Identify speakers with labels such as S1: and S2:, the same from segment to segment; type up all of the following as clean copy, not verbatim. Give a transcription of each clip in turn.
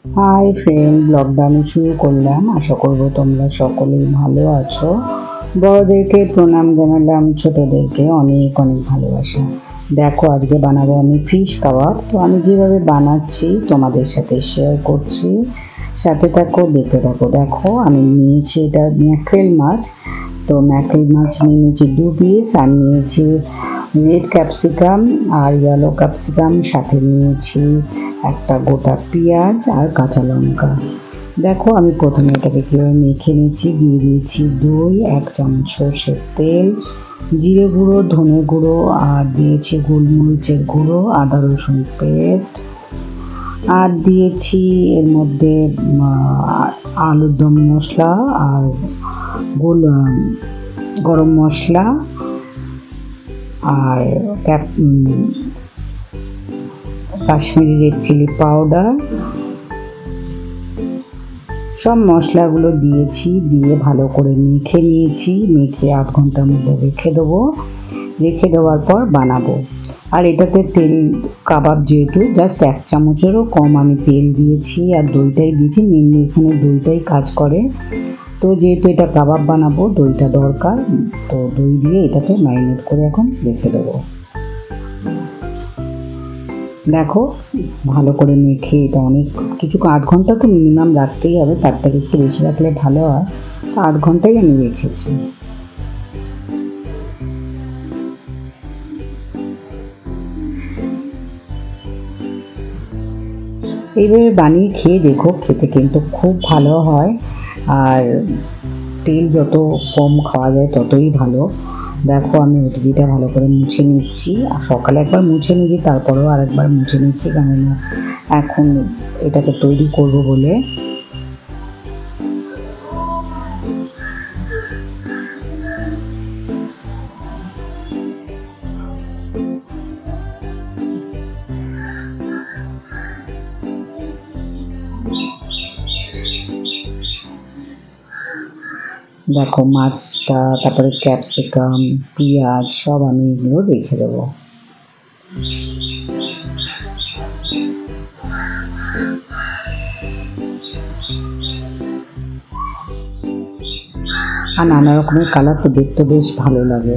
S1: Hi friend, ব্লগটা আমি শুরু করলাম। আশা করব তোমরা সকলেই ভালো আছো। বড়দেরকে প্রণাম জানালাম, ছোটদেরকে অনেক অনেক ভালোবাসা। দেখো, আজকে বানাবো আমি ফিশ কাবাব। তো আমি যেভাবে বানাচ্ছি তোমাদের সাথে শেয়ার করছি, সাথে থাকো, দেখতে থাকো। দেখো, আমি নিয়েছি এটা ম্যাকরেল মাছ। তো ম্যাকরেল মাছ নিয়ে নিয়েছি 2 পিস, আর নিয়েছি রেড ক্যাপসিকাম আর ইয়েলো ক্যাপসিকাম, সাথে নিয়েছি একটা গোটা পেঁয়াজ আর কাঁচা লঙ্কা। দেখো, আমি প্রথমে এটাকে কীভাবে মেখে নিচ্ছি। দিয়ে দিয়েছি দই, 1 চামচ সর্ষের তেল, জিরে গুঁড়ো, ধনে গুঁড়ো, আর দিয়েছি গোলমরিচের গুঁড়ো, আদা রসুন পেস্ট, আর দিয়েছি এর মধ্যে আলুর দম মশলা আর গোল গরম মশলা আর কাশ্মীরি রেড চিলি পাউডার। সব মশলাগুলো দিয়েছি, দিয়ে ভালো করে মেখে নিয়েছি। মেখে 1/2 ঘন্টার মধ্যে রেখে দেবো। রেখে দেওয়ার পর বানাবো। আর এটাতে তেল, কাবাব যেহেতু, জাস্ট 1 চামচেরও কম আমি তেল দিয়েছি, আর দইটাই দিয়েছি। মেনলি এখানে দইটাই কাজ করে। তো যেহেতু এটা কাবাব বানাবো, দইটা দরকার। তো দই দিয়ে এটাকে ম্যারিনেট করে এখন রেখে দেবো। দেখো, ভালো করে মেখে এটা অনেক কিছু 8 ঘন্টা তো মিনিমাম রাখতেই হবে, তার থেকে একটু বেশি রাখলে ভালো হয়। তো 8 ঘন্টাই আমি রেখেছি। এইভাবে বানিয়ে খেয়ে দেখো, খেতে কিন্তু খুব ভালো হয়। আর তেল যত কম খাওয়া যায় ততই ভালো। দেখো, আমি ওটিজিটা ভালো করে মুছে নিচ্ছি। আর সকালে একবার মুছে নিয়েছি, তারপরেও আরেকবার মুছে নিচ্ছি, কেননা এখন এটাকে তৈরি করব বলে। দেখো, মাছটা, তারপরে ক্যাপসিকাম, পেঁয়াজ সব আমি এগুলো রেখে দেবো। আর নানা রকমের কালার তো দেখতে বেশ ভালো লাগে,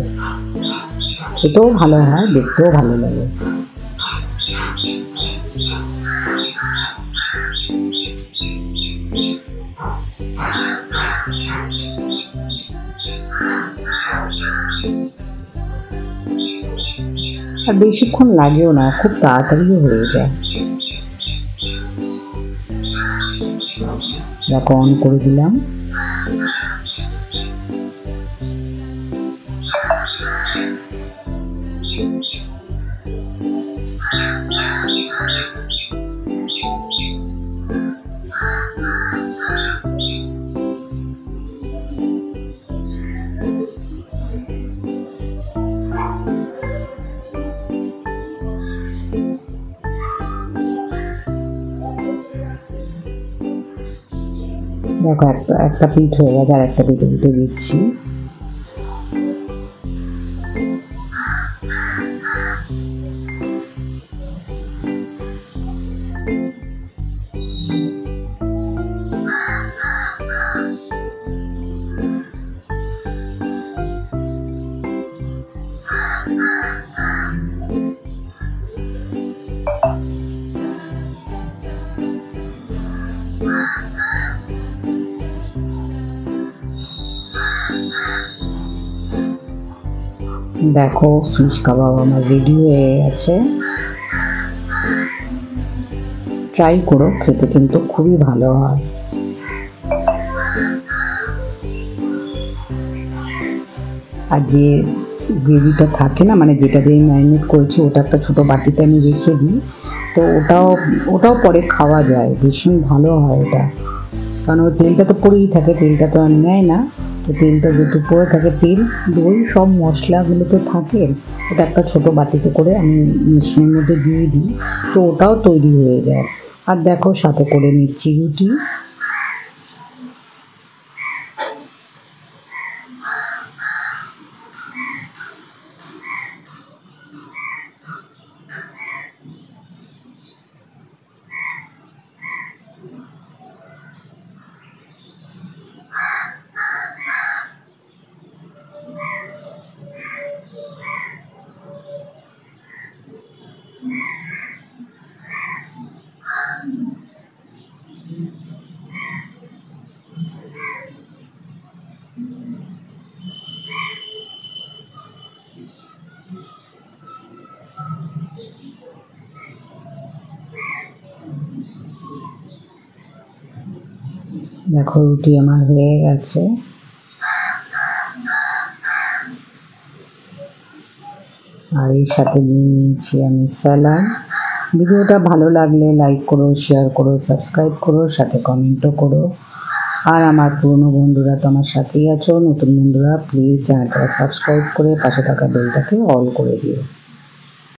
S1: খেতেও ভালো হয়, দেখতেও ভালো লাগে। আর বেশিক্ষণ লাগেও না, খুব তাড়াতাড়িও হয়ে যায়। দেখো, অন করে দিলাম। দেখো, একটা একটা পিঠ হয়ে গেছে, আর একটা পিঠে পিঠে দিচ্ছি। দেখো, ফিশ কাবাব আমার রেডি হয়ে গেছে। ট্রাই করো, খেতে কিন্তু খুবই ভালো হয়। আর যে গ্রেভিটা থাকে না, মানে যেটা দিয়ে ম্যারিনেট করেছি, ওটা একটা ছোটো বাটিতে আমি রেখে দিই। তো ওটাও ওটাও পরে খাওয়া যায়, ভীষণ ভালো হয় এটা। কারণ ওই তেলটা তো পড়েই থাকে, তেলটা তো আর নেয় না। তো তেলটা যেহেতু পড়ে থাকে, তেল, দই, সব মশলাগুলো তো থাকে। ওটা একটা ছোটো বাটিতে করে আমি মেশিনের মধ্যে দিয়ে দিই, তো ওটাও তৈরি হয়ে যায়। আর দেখো, সাথে করে নিচ্ছি রুটি। দেখো রুটি আমার হয়ে গেছে। আর এর সাথে নিয়ে নিয়েছি আমি স্যালাড। ভিডিওটা ভালো লাগলে লাইক করো, শেয়ার করো, সাবস্ক্রাইব করো, সাথে কমেন্টও করো। আর আমার পুরনো বন্ধুরা তো আমার সাথেই আছো, নতুন বন্ধুরা প্লিজ চ্যানেলটা সাবস্ক্রাইব করে পাশে থাকা বেলটাকে অল করে দিও।